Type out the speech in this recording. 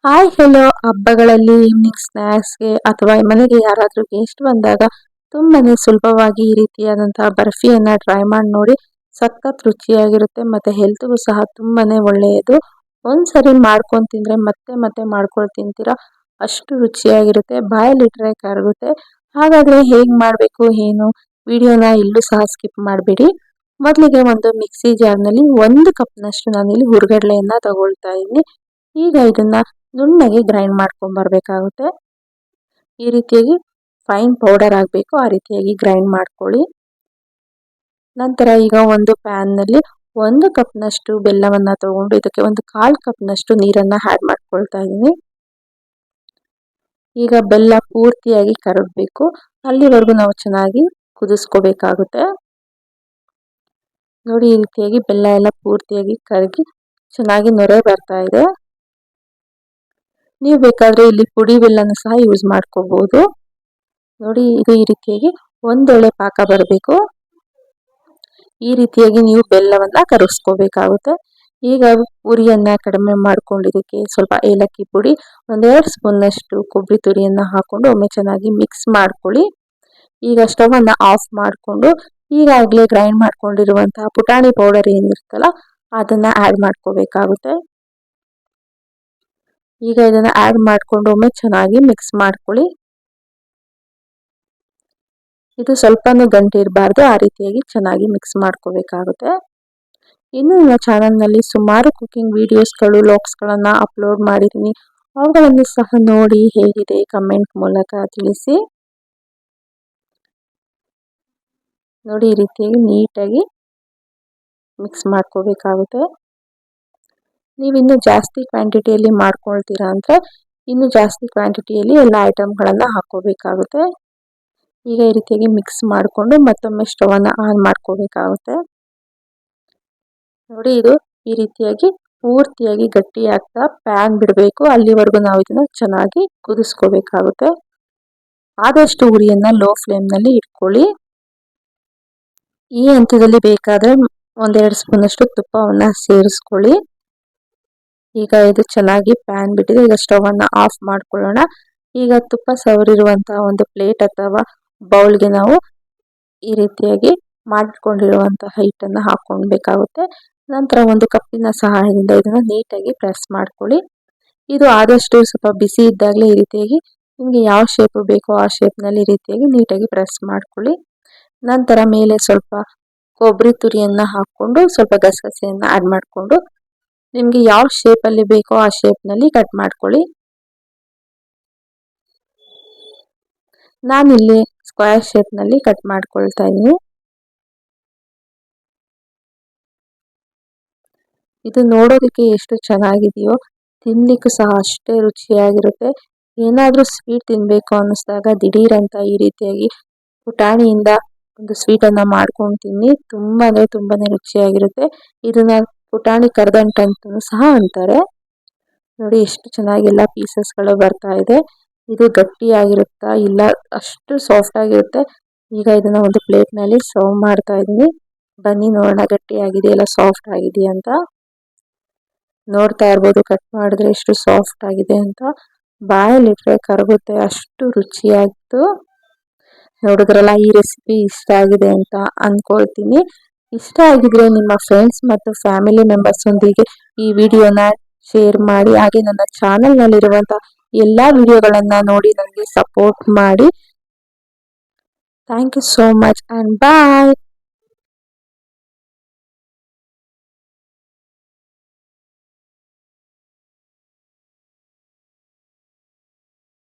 Hi hello ಹಬ್ಬಗಳಲ್ಲಿ evening ಸ್ನ್ಯಾಕ್ಸ್ಗೆ ಅಥವಾ ಮನೆಗೆ ಯಾರಾದರೂ ಗೆಸ್ಟ್ ಬಂದಾಗ ತುಂಬಾನೇ ಸುಲಭವಾಗಿ ಈ ರೀತಿಯಾದಂತಹ ಬರ್ಫಿಯನ್ನ ಟ್ರೈ ಮಾಡಿ ನೋಡಿ. ಸಖತ್ ರುಚಿಯಾಗಿರುತ್ತೆ ಮತ್ತೆ ಹೆಲ್ತ್ಗೂ ಸಹ ತುಂಬಾನೇ ಒಳ್ಳೆಯದು. ಒಂದ್ಸರಿ ಮಾಡ್ಕೊಂಡು ತಿಂದ್ರೆ ಮತ್ತೆ ಮತ್ತೆ ಮಾಡ್ಕೊಂಡು ತಿಂತೀರಾ, ಅಷ್ಟು ರುಚಿಯಾಗಿರುತ್ತೆ, ಬಾಯಲ್ಲಿಟ್ರೆ ಕರಗುತ್ತೆ. ಹಾಗಾದ್ರೆ ಹೇಗ್ ಮಾಡಬೇಕು ಏನು, ವಿಡಿಯೋನ ಇಲ್ಲೂ ಸಹ ಸ್ಕಿಪ್ ಮಾಡಬೇಡಿ. ಮೊದಲಿಗೆ ಒಂದು ಮಿಕ್ಸಿ ಜಾರ್ನಲ್ಲಿ 1 ಕಪ್ನಷ್ಟು ನಾನಿಲ್ಲಿ ಹುರ್ಗಡ್ಲೆಯನ್ನ ತಗೊಳ್ತಾ ಇದ್ದೀನಿ. ಈಗ ಇದನ್ನ ನುಣ್ಣಗೆ ಗ್ರೈಂಡ್ ಮಾಡ್ಕೊಂಡ್ ಬರ್ಬೇಕಾಗುತ್ತೆ. ಈ ರೀತಿಯಾಗಿ ಫೈನ್ ಪೌಡರ್ ಆಗಬೇಕು, ಆ ರೀತಿಯಾಗಿ ಗ್ರೈಂಡ್ ಮಾಡ್ಕೊಳ್ಳಿ. ನಂತರ ಈಗ ಒಂದು ಪ್ಯಾನ್ ನಲ್ಲಿ 1 ಕಪ್ನಷ್ಟು ಬೆಲ್ಲವನ್ನ ತಗೊಂಡು ಇದಕ್ಕೆ 1/4 ಕಪ್ನಷ್ಟು ನೀರನ್ನ ಆಡ್ ಮಾಡ್ಕೊಳ್ತಾ ಇದ್ದೀನಿ. ಈಗ ಬೆಲ್ಲ ಪೂರ್ತಿಯಾಗಿ ಕರಗಬೇಕು, ಅಲ್ಲಿವರೆಗೂ ನಾವು ಚೆನ್ನಾಗಿ ಕುದಿಸ್ಕೋಬೇಕಾಗುತ್ತೆ. ನೋಡಿ, ಈ ರೀತಿಯಾಗಿ ಬೆಲ್ಲ ಎಲ್ಲ ಪೂರ್ತಿಯಾಗಿ ಕರಗಿ ಚೆನ್ನಾಗಿ ನೊರೆ ಬರ್ತಾ ಇದೆ. ನೀವು ಬೇಕಾದ್ರೆ ಇಲ್ಲಿ ಪುಡಿ ಬೆಲ್ಲನ ಸಹ ಯೂಸ್ ಮಾಡ್ಕೋಬಹುದು. ನೋಡಿ, ಇದು ಈ ರೀತಿಯಾಗಿ ಒಂದೊಳ್ಳೆ ಪಾಕ ಬರಬೇಕು. ಈ ರೀತಿಯಾಗಿ ನೀವು ಬೆಲ್ಲವನ್ನ ಕರಗಿಸ್ಕೋಬೇಕಾಗುತ್ತೆ. ಈಗ ಉರಿಯನ್ನ ಕಡಿಮೆ ಮಾಡ್ಕೊಂಡಿದ್ದಕ್ಕೆ ಸ್ವಲ್ಪ ಏಲಕ್ಕಿ ಪುಡಿ, 1-2 ಸ್ಪೂನ್ನಷ್ಟು ಕೊಬ್ಬರಿ ತುರಿಯನ್ನ ಹಾಕೊಂಡು ಒಮ್ಮೆ ಚೆನ್ನಾಗಿ ಮಿಕ್ಸ್ ಮಾಡ್ಕೊಳ್ಳಿ. ಈಗ ಸ್ಟವ್ ಅನ್ನ ಆಫ್ ಮಾಡಿಕೊಂಡು ಈಗಾಗಲೇ ಗ್ರೈಂಡ್ ಮಾಡ್ಕೊಂಡಿರುವಂತಹ ಪುಟಾಣಿ ಪೌಡರ್ ಏನಿರುತ್ತಲ್ಲ ಅದನ್ನ ಆಡ್ ಮಾಡ್ಕೋಬೇಕಾಗುತ್ತೆ. ಈಗ ಇದನ್ನ ಆಡ್ ಮಾಡ್ಕೊಂಡು ಒಮ್ಮೆ ಚೆನ್ನಾಗಿ ಮಿಕ್ಸ್ ಮಾಡ್ಕೊಳ್ಳಿ. ಇದು ಸ್ವಲ್ಪನೂ ಗಂಟು ಇರಬಾರ್ದು, ಆ ರೀತಿಯಾಗಿ ಚೆನ್ನಾಗಿ ಮಿಕ್ಸ್ ಮಾಡ್ಕೋಬೇಕಾಗುತ್ತೆ. ಇನ್ನು ನನ್ನ ಚಾನಲ್ನಲ್ಲಿ ಸುಮಾರು ಕುಕಿಂಗ್ ವಿಡಿಯೋಸ್ಗಳು ವ್ಲಾಗ್ಸ್ಗಳನ್ನ ಅಪ್ಲೋಡ್ ಮಾಡಿದ್ದೀನಿ, ಅವುಗಳನ್ನು ಸಹ ನೋಡಿ ಹೇಗಿದೆ ಕಮೆಂಟ್ ಮೂಲಕ ತಿಳಿಸಿ. ನೋಡಿ, ಈ ರೀತಿಯಾಗಿ ನೀಟಾಗಿ ಮಿಕ್ಸ್ ಮಾಡ್ಕೋಬೇಕಾಗುತ್ತೆ. ನೀವು ಇನ್ನೂ ಜಾಸ್ತಿ ಕ್ವಾಂಟಿಟಿಯಲ್ಲಿ ಮಾಡ್ಕೊಳ್ತೀರಾ ಅಂದರೆ ಇನ್ನೂ ಜಾಸ್ತಿ ಕ್ವಾಂಟಿಟಿಯಲ್ಲಿ ಎಲ್ಲ ಐಟಮ್ಗಳನ್ನು ಹಾಕೋಬೇಕಾಗುತ್ತೆ. ಈಗ ಈ ರೀತಿಯಾಗಿ ಮಿಕ್ಸ್ ಮಾಡಿಕೊಂಡು ಮತ್ತೊಮ್ಮೆ ಸ್ಟವ್ ಅನ್ನ ಆನ್ ಮಾಡ್ಕೋಬೇಕಾಗುತ್ತೆ. ನೋಡಿ, ಇದು ಈ ರೀತಿಯಾಗಿ ಪೂರ್ತಿಯಾಗಿ ಗಟ್ಟಿ ಆಗ್ತಾ ಪ್ಯಾನ್ ಬಿಡಬೇಕು, ಅಲ್ಲಿವರೆಗೂ ನಾವು ಇದನ್ನ ಚೆನ್ನಾಗಿ ಕುದಿಸ್ಕೋಬೇಕಾಗುತ್ತೆ. ಆದಷ್ಟು ಉರಿಯನ್ನ ಲೋ ಫ್ಲೇಮ್ ನಲ್ಲಿ ಇಟ್ಕೊಳ್ಳಿ. ಈ ಹಂತದಲ್ಲಿ ಬೇಕಾದ್ರೆ 1-2 ಸ್ಪೂನಷ್ಟು ತುಪ್ಪವನ್ನ ಸೇರಿಸ್ಕೊಳ್ಳಿ. ಈಗ ಇದು ಚೆನ್ನಾಗಿ ಪ್ಯಾನ್ ಬಿಟ್ಟಿದೆ, ಈಗ ಸ್ಟವ್ ಅನ್ನ ಆಫ್ ಮಾಡ್ಕೊಳ್ಳೋಣ. ಈಗ ತುಪ್ಪ ಸವರಿರುವಂತಹ ಒಂದು ಪ್ಲೇಟ್ ಅಥವಾ ಬೌಲ್ಗೆ ನಾವು ಈ ರೀತಿಯಾಗಿ ಮಾಡಿಕೊಂಡಿರುವಂತಹ ಹಿಟ್ಟನ್ನು ಹಾಕೊಳ್ಬೇಕಾಗುತ್ತೆ. ನಂತರ 1 ಕಪ್ಪಿನ ಸಹಾಯದಿಂದ ಇದನ್ನ ನೀಟಾಗಿ ಪ್ರೆಸ್ ಮಾಡ್ಕೊಳ್ಳಿ. ಇದು ಆದಷ್ಟು ಸ್ವಲ್ಪ ಬಿಸಿ ಇದ್ದಾಗಲೇ ಈ ರೀತಿಯಾಗಿ ನಿಮಗೆ ಯಾವ ಶೇಪ್ ಬೇಕೋ ಆ ಶೇಪ್ನಲ್ಲಿ ಈ ರೀತಿಯಾಗಿ ನೀಟಾಗಿ ಪ್ರೆಸ್ ಮಾಡ್ಕೊಳ್ಳಿ. ನಂತರ ಮೇಲೆ ಸ್ವಲ್ಪ ಕೊಬ್ಬರಿ ತುರಿಯನ್ನ ಹಾಕೊಂಡು ಸ್ವಲ್ಪ ಗಸಗಸೆಯನ್ನ ಆಡ್ ಮಾಡಿಕೊಂಡು ನಿಮಗೆ ಯಾವ ಶೇಪಲ್ಲಿ ಬೇಕೋ ಆ ಶೇಪ್ನಲ್ಲಿ ಕಟ್ ಮಾಡ್ಕೊಳ್ಳಿ. ನಾನಿಲ್ಲಿ ಸ್ಕ್ವೇರ್ ಶೇಪ್ನಲ್ಲಿ ಕಟ್ ಮಾಡ್ಕೊಳ್ತಾ ಇದ್ದೀನಿ. ಇದು ನೋಡೋದಕ್ಕೆ ಎಷ್ಟು ಚೆನ್ನಾಗಿದೆಯೋ ತಿನ್ಲಿಕ್ಕೂ ಸಹ ಅಷ್ಟೇ ರುಚಿಯಾಗಿರುತ್ತೆ. ಏನಾದರೂ ಸ್ವೀಟ್ ತಿನ್ಬೇಕು ಅನ್ನಿಸ್ದಾಗ ದಿಢೀರ್ ಅಂತ ಈ ರೀತಿಯಾಗಿ ಪುಟಾಣಿಯಿಂದ ಒಂದು ಸ್ವೀಟನ್ನು ಮಾಡ್ಕೊಂಡು ತಿನ್ನಿ, ತುಂಬಾನೇ ರುಚಿಯಾಗಿರುತ್ತೆ. ಇದನ್ನ ಪುಟಾಣಿ ಕರದಂಟು ಅಂತಲೂ ಸಹ ಅಂತಾರೆ. ನೋಡಿ, ಎಷ್ಟು ಚೆನ್ನಾಗಿ ಎಲ್ಲ ಪೀಸಸ್ಗಳು ಬರ್ತಾ ಇದೆ. ಇದು ಗಟ್ಟಿಯಾಗಿರುತ್ತಾ ಇಲ್ಲ ಅಷ್ಟು ಸಾಫ್ಟ್ ಆಗಿರುತ್ತೆ. ಈಗ ಇದನ್ನ ಒಂದು ಪ್ಲೇಟ್ನಲ್ಲಿ ಸರ್ವ್ ಮಾಡ್ತಾ ಇದ್ದೀನಿ. ಬನ್ನಿ ನೋಡೋಣ ಗಟ್ಟಿಯಾಗಿದೆ ಇಲ್ಲ ಸಾಫ್ಟ್ ಆಗಿದೆಯಾ ಅಂತ. ನೋಡ್ತಾ ಇರ್ಬೋದು ಕಟ್ ಮಾಡಿದ್ರೆ ಎಷ್ಟು ಸಾಫ್ಟ್ ಆಗಿದೆ ಅಂತ, ಬಾಯಲ್ಲಿಟ್ರೆ ಕರಗುತ್ತೆ, ಅಷ್ಟು ರುಚಿಯಾಗಿತ್ತು. ನೋಡಿದ್ರಲ್ಲ, ಈ ರೆಸಿಪಿ ಇಷ್ಟ ಆಗಿದೆ ಅಂತ ಅನ್ಕೊಳ್ತೀನಿ. ಇಷ್ಟ ಆಗಿದ್ರೆ ನಿಮ್ಮ ಫ್ರೆಂಡ್ಸ್ ಮತ್ತು ಫ್ಯಾಮಿಲಿ ಮೆಂಬರ್ಸ್ ಒಂದಿಗೆ ಈ ವಿಡಿಯೋನ ಶೇರ್ ಮಾಡಿ, ಹಾಗೆ ನನ್ನ ಚಾನೆಲ್ ನಲ್ಲಿರುವಂತಹ ಎಲ್ಲಾ ವಿಡಿಯೋಗಳನ್ನ ನೋಡಿ ನನಗೆ ಸಪೋರ್ಟ್ ಮಾಡಿ. Thank you so much and bye.